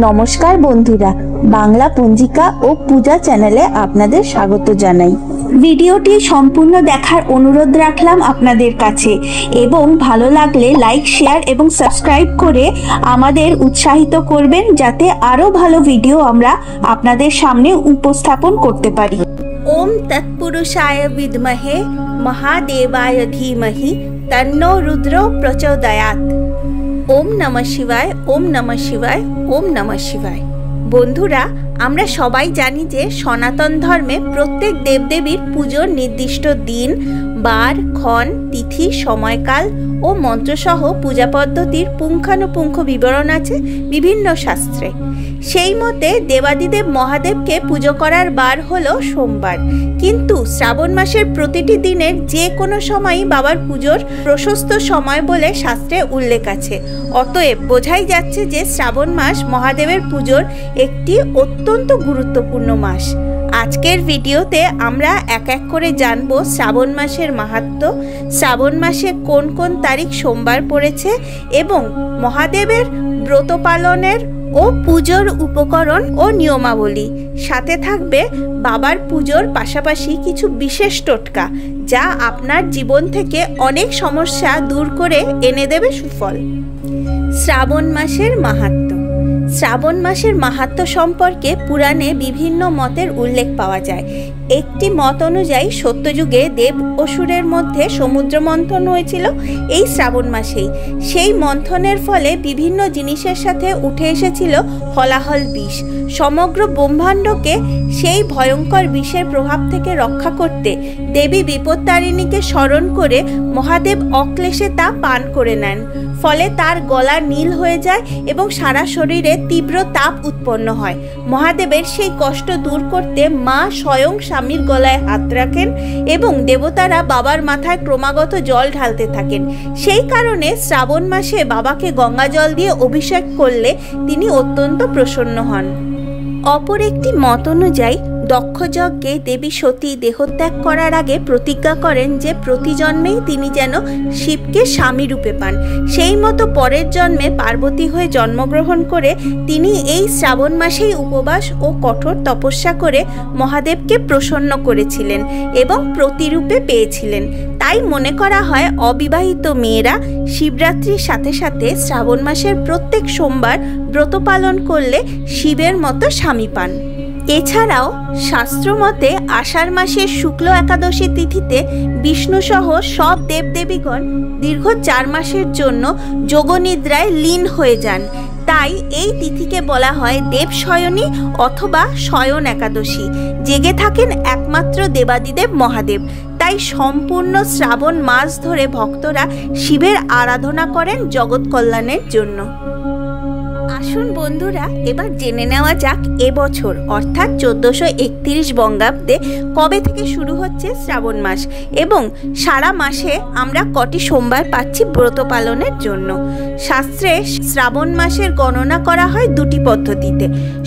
নমস্কার বন্ধুরা, বাংলা পঞ্জিকা ও পূজা চ্যানেলে আপনাদের স্বাগত জানাই। ভিডিওটি সম্পূর্ণ দেখার অনুরোধ রাখলাম আপনাদের কাছে এবং ভালো লাগলে লাইক, শেয়ার এবং সাবস্ক্রাইব করে আমাদের উৎসাহিত করবেন, যাতে আরো ভালো ভিডিও আমরা আপনাদের সামনে উপস্থাপন করতে পারি। ওম তৎপুরুষায় বিদ্মহে মহাদেবায় ধীমহি তন্নো রুদ্র প্রচোদয়াৎ। ওম নমঃ শিবায়, ওম নমঃ শিবায়, ওম নমঃ শিবায়। বন্ধুরা, আমরা সবাই জানি যে সনাতন ধর্মে প্রত্যেক দেবদেবীর পুজোর নির্দিষ্ট দিন, বার, ক্ষণ, তিথি, সময়কাল ও মন্ত্রসহ পূজা পদ্ধতির পুঙ্খানুপুঙ্খ বিবরণ আছে বিভিন্ন শাস্ত্রে। সেই মতে দেবাদিদেব মহাদেবকে পুজো করার বার হলো সোমবার, কিন্তু শ্রাবণ মাসের প্রতিটি দিনের যে কোনো সময়ই বাবার পুজোর প্রশস্ত সময় বলে শাস্ত্রে উল্লেখ আছে। অতএব বোঝাই যাচ্ছে যে শ্রাবণ মাস মহাদেবের পুজোর একটি অত্যন্ত গুরুত্বপূর্ণ মাস। আজকের ভিডিওতে আমরা এক এক করে জানব শ্রাবণ মাসের মাহাত্ম্য, শ্রাবণ মাসে কোন কোন তারিখ সোমবার পড়েছে এবং মহাদেবের ব্রত পালনের ও পুজোর উপকরণ ও নিয়মাবলী। সাথে থাকবে বাবার পুজোর পাশাপাশি কিছু বিশেষ টোটকা, যা আপনার জীবন থেকে অনেক সমস্যা দূর করে এনে দেবে সুফল। শ্রাবণ মাসের মাহাত্ম্য। শ্রাবণ মাসের মাহাত্ম্য সম্পর্কে পুরাণে বিভিন্ন মতের উল্লেখ পাওয়া যায়। একটি মত অনুযায়ী সত্যযুগে দেব অসুরের মধ্যে সমুদ্র মন্থন হয়েছিল এই শ্রাবণ মাসেই। সেই মন্থনের ফলে বিভিন্ন জিনিসের সাথে উঠে এসেছিল হলাহল বিষ। সমগ্র ব্রহ্মাণ্ডকে সেই ভয়ঙ্কর বিষের প্রভাব থেকে রক্ষা করতে দেবী বিপত্তারিণীকে স্মরণ করে মহাদেব অক্লেশে তা পান করে নেন। ফলে তার গলা নীল হয়ে যায় এবং সারা শরীরে তীব্র তাপ উৎপন্ন হয়। মহাদেবের সেই কষ্ট দূর করতে মা স্বয়ং স্বামীর গলায় হাত রাখেন এবং দেবতারা বাবার মাথায় ক্রমাগত জল ঢালতে থাকেন। সেই কারণে শ্রাবণ মাসে বাবাকে গঙ্গা জল দিয়ে অভিষেক করলে তিনি অত্যন্ত প্রসন্ন হন। অপর একটি মত অনুযায়ী দক্ষ যজ্ঞে দেবী সতী দেহত্যাগ করার আগে প্রতিজ্ঞা করেন যে প্রতি জন্মেই তিনি যেন শিবকে স্বামী রূপে পান। সেই মতো পরের জন্মে পার্বতী হয়ে জন্মগ্রহণ করে তিনি এই শ্রাবণ মাসেই উপবাস ও কঠোর তপস্যা করে মহাদেবকে প্রসন্ন করেছিলেন এবং প্রতিরূপে পেয়েছিলেন। তাই মনে করা হয় অবিবাহিত মেয়েরা শিবরাত্রির সাথে সাথে শ্রাবণ মাসের প্রত্যেক সোমবার ব্রত পালন করলে শিবের মতো স্বামী পান। এছাড়াও শাস্ত্রমতে আষাঢ় মাসের শুক্ল একাদশী তিথিতে বিষ্ণুসহ সব দেবদেবীগণ দীর্ঘ 4 মাসের জন্য যোগনিদ্রায় লীন হয়ে যান। তাই এই তিথিকে বলা হয় দেবশয়নী অথবা শয়ন একাদশী। জেগে থাকেন একমাত্র দেবাদিদেব মহাদেব। তাই সম্পূর্ণ শ্রাবণ মাস ধরে ভক্তরা শিবের আরাধনা করেন জগৎ কল্যাণের জন্য। আসুন বন্ধুরা, এবার জেনে নেওয়া যাক এবছর অর্থাৎ 1431 বঙ্গাব্দে কবে থেকে শুরু হচ্ছে শ্রাবণ মাস এবং সারা মাসে আমরা কটি সোমবার পাচ্ছি ব্রত পালনের জন্য। শাস্ত্রে শ্রাবণ মাসের গণনা করা হয় দুটি পদ্ধতিতে,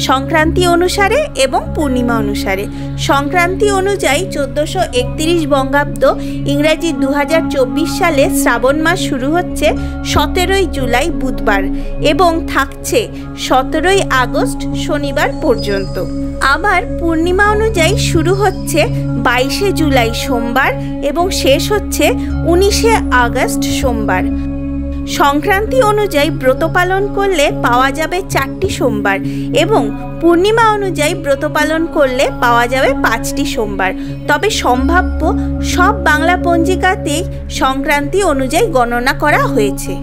সংক্রান্তি অনুসারে এবং পূর্ণিমা অনুসারে। সংক্রান্তি অনুযায়ী 1431 বঙ্গাব্দ ইংরাজি 2024 সালে শ্রাবণ মাস শুরু হচ্ছে 17 জুলাই বুধবার এবং থাকছে 17 আগস্ট শনিবার পর্যন্ত। আবার পূর্ণিমা অনুযায়ী শুরু হচ্ছে 22 জুলাই সোমবার এবং শেষ হচ্ছে 19 আগস্ট সোমবার। সংক্রান্তি অনুযায়ী ব্রত পালন করলে পাওয়া যাবে 4টি সোমবার এবং পূর্ণিমা অনুযায়ী ব্রত পালন করলে পাওয়া যাবে 5টি সোমবার। তবে সম্ভাব্য সব বাংলা পঞ্জিকাতেই সংক্রান্তি অনুযায়ী গণনা করা হয়েছে।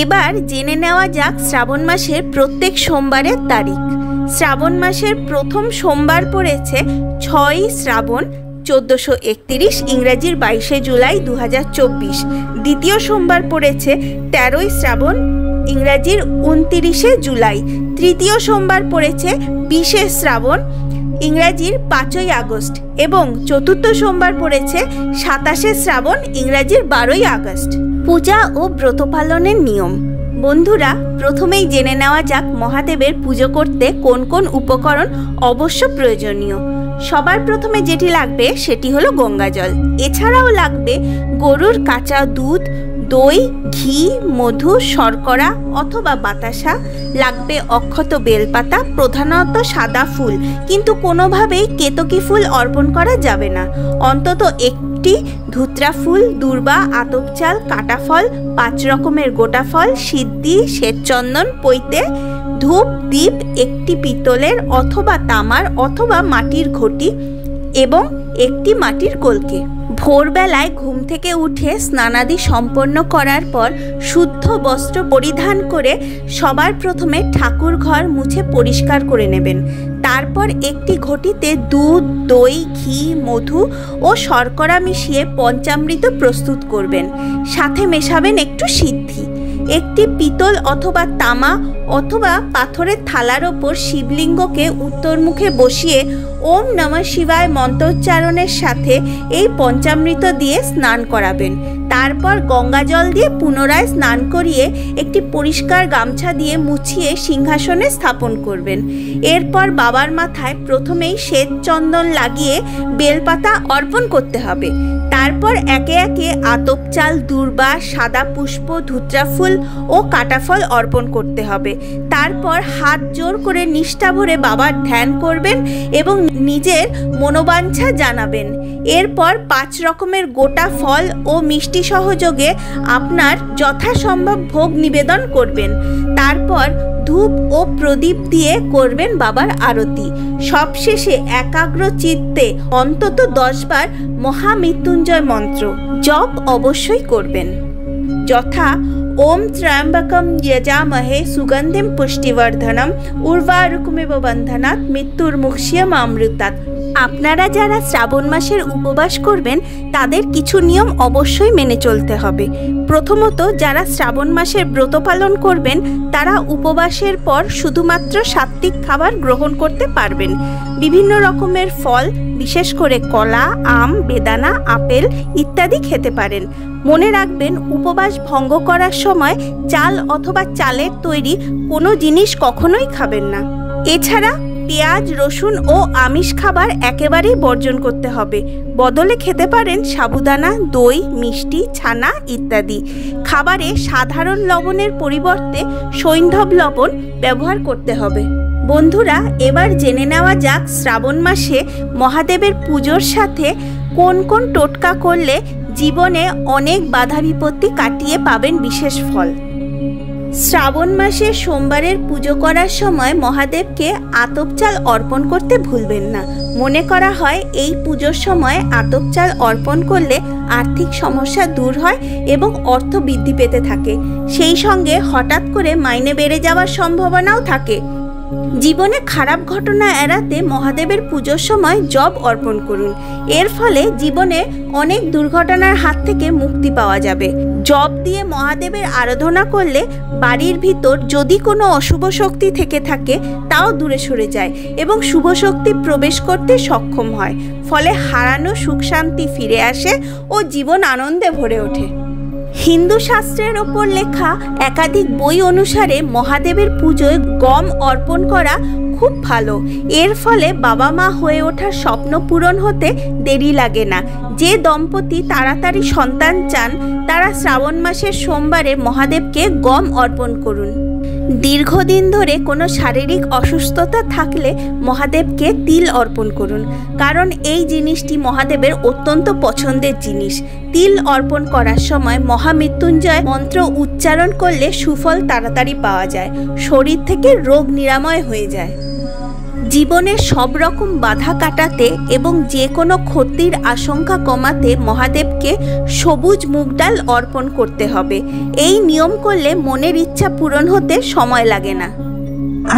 এবার জেনে নেওয়া যাক শ্রাবণ মাসের প্রত্যেক সোমবারের তারিখ। শ্রাবণ মাসের প্রথম সোমবার পড়েছে 6 শ্রাবণ 1431 ইংরাজির 22 জুলাই 2024। দ্বিতীয় সোমবার পড়েছে 13 শ্রাবণ ইংরাজির 29 জুলাই। তৃতীয় সোমবার পড়েছে 20 শ্রাবণ ইংরাজির 5 আগস্ট এবং চতুর্থ সোমবার পড়েছে 27 শ্রাবণ ইংরাজির 12 আগস্ট। পূজা ও ব্রত পালনের নিয়ম। বন্ধুরা, প্রথমেই জেনে নেওয়া যাক মহাদেবের পুজো করতে কোন কোন উপকরণ অবশ্য প্রয়োজনীয়। সবার প্রথমে যেটি লাগবে সেটি হলো গঙ্গা জল। এছাড়াও লাগবে গরুর কাঁচা দুধ, দই, ঘি, মধু, শর্করা অথবা বাতাসা, লাগবে অক্ষত বেলপাতা, প্রধানত সাদা ফুল, কিন্তু কোনোভাবেই কেতকী ফুল অর্পণ করা যাবে না। অন্তত একটি ধুত্রা ফুল, দূর্বা, আতপ চাল, কাটা ফল, 5 রকমের গোটা ফল, সিদ্ধি, শ্বেতচন্দন, পৈতে, ধূপ, দীপ, একটি পিতলের অথবা তামার অথবা মাটির ঘটি এবং একটি মাটির কলকে। ভোরবেলায় ঘুম থেকে উঠে স্নানাদি সম্পন্ন করার পর শুদ্ধ বস্ত্র পরিধান করে সবার প্রথমে ঠাকুর ঘর মুছে পরিষ্কার করে নেবেন। তারপর একটি ঘটিতে দুধ, দই, ঘি, মধু ও শর্করা মিশিয়ে পঞ্চামৃত প্রস্তুত করবেন। সাথে মেশাবেন একটু সিদ্ধি। একটি পিতল অথবা তামা অথবা পাথরের থালার ওপর শিবলিঙ্গকে উত্তরমুখে বসিয়ে ওম নমঃ শিবায় মন্ত্রোচ্চারণের সাথে এই পঞ্চামৃত দিয়ে স্নান করাবেন। তারপর গঙ্গা জল দিয়ে পুনরায় স্নান করিয়ে একটি পরিষ্কার গামছা দিয়ে মুছিয়ে সিংহাসনে স্থাপন করবেন। এরপর বাবার মাথায় প্রথমেই শ্বেত চন্দন লাগিয়ে বেলপাতা অর্পণ করতে হবে। তারপর একে একে আতপ চাল, দূর্বা, সাদা পুষ্প, ধুত্রা ফুল ও কাটা ফল অর্পণ করতে হবে। তারপর হাত জোর করে নিষ্ঠা ভরে বাবার ধ্যান করবেন এবং নিজের মনোবাঞ্ছা জানাবেন। এরপর 5 রকমের গোটা ফল ও মিষ্টি সহযোগে আপনার যথাসম্ভব ভোগ নিবেদন করবেন। তারপর ধূপ ও প্রদীপ দিয়ে করবেন বাবার আরতি। সবশেষে একাগ্র চিত্তে অন্তত 10 বার মহামৃত্যুঞ্জয় মন্ত্র জপ অবশ্যই করবেন, যথা ওম ত্র্যম্বকম যজামহে সুগন্ধিম পুষ্টিবর্ধনম উর্বারুকমিব বন্ধনাৎ মৃত্যুর্মুক্ষীয়মামৃতাৎ। আপনারা যারা শ্রাবণ মাসের উপবাস করবেন তাদের কিছু নিয়ম অবশ্যই মেনে চলতে হবে। প্রথমত, যারা শ্রাবণ মাসের ব্রত পালন করবেন তারা উপবাসের পর শুধুমাত্র সাত্ত্বিক খাবার গ্রহণ করতে পারবেন। বিভিন্ন রকমের ফল, বিশেষ করে কলা, আম, বেদানা, আপেল ইত্যাদি খেতে পারেন। মনে রাখবেন, উপবাস ভঙ্গ করার সময় চাল অথবা চালের তৈরি কোনো জিনিস কখনোই খাবেন না। এছাড়া পেঁয়াজ, রসুন ও আমিষ খাবার একেবারেই বর্জন করতে হবে। বদলে খেতে পারেন সাবুদানা, দই, মিষ্টি, ছানা ইত্যাদি। খাবারে সাধারণ লবণের পরিবর্তে সৈন্ধব লবণ ব্যবহার করতে হবে। বন্ধুরা, এবার জেনে নেওয়া যাক শ্রাবণ মাসে মহাদেবের পুজোর সাথে কোন কোন টোটকা করলে জীবনে অনেক বাধা বিপত্তি কাটিয়ে পাবেন বিশেষ ফল। শ্রাবণ মাসে সোমবারের পুজো করার সময় মহাদেবকে আতপ চাল অর্পণ করতে ভুলবেন না। মনে করা হয় এই পুজোর সময় আতপ চাল অর্পণ করলে আর্থিক সমস্যা দূর হয় এবং অর্থ বৃদ্ধি পেতে থাকে। সেই সঙ্গে হঠাৎ করে মাইনে বেড়ে যাওয়ার সম্ভাবনাও থাকে। জীবনে খারাপ ঘটনা এড়াতে মহাদেবের পুজোর সময় জব অর্পণ করুন। এর ফলে জীবনে অনেক দুর্ঘটনার হাত থেকে মুক্তি পাওয়া যাবে। জব দিয়ে মহাদেবের আরাধনা করলে বাড়ির ভিতর যদি কোনো অশুভ শক্তি থেকে থাকে তাও দূরে সরে যায় এবং শুভ শক্তি প্রবেশ করতে সক্ষম হয়। ফলে হারানো সুখ শান্তি ফিরে আসে ও জীবন আনন্দে ভরে ওঠে। হিন্দু শাস্ত্রের ওপর লেখা একাধিক বই অনুসারে মহাদেবের পুজোয় গম অর্পণ করা খুব ভালো। এর ফলে বাবা মা হয়ে ওঠার স্বপ্ন পূরণ হতে দেরি লাগে না। যে দম্পতি তাড়াতাড়ি সন্তান চান তারা শ্রাবণ মাসের সোমবারে মহাদেবকে গম অর্পণ করুন। দীর্ঘদিন ধরে কোনো শারীরিক অসুস্থতা থাকলে মহাদেবকে তিল অর্পণ করুন, কারণ এই জিনিসটি মহাদেবের অত্যন্ত পছন্দের জিনিস। তিল অর্পণ করার সময় মহামৃত্যুঞ্জয় মন্ত্র উচ্চারণ করলে সুফল তাড়াতাড়ি পাওয়া যায়, শরীর থেকে রোগ নিরাময় হয়ে যায়। জীবনের সব রকম বাধা কাটাতে এবং যে কোনো ক্ষতির আশঙ্কা কমাতে মহাদেবকে সবুজ মুগ ডাল অর্পণ করতে হবে। এই নিয়ম করলে মনের ইচ্ছা পূরণ হতে সময় লাগে না।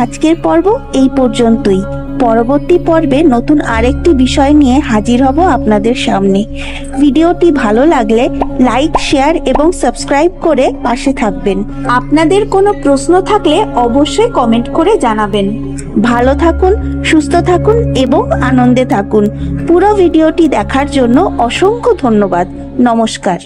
আজকের পর্ব এই পর্যন্তই। পরবর্তী পর্বে নতুন আরেকটি বিষয় নিয়ে হাজির হব আপনাদের সামনে। ভিডিওটি ভালো লাগলে লাইক, শেয়ার এবং সাবস্ক্রাইব করে পাশে থাকবেন। আপনাদের কোনো প্রশ্ন থাকলে অবশ্যই কমেন্ট করে জানাবেন। ভালো থাকুন, সুস্থ থাকুন এবং আনন্দে থাকুন। পুরো ভিডিওটি দেখার জন্য অসংখ্য ধন্যবাদ। নমস্কার।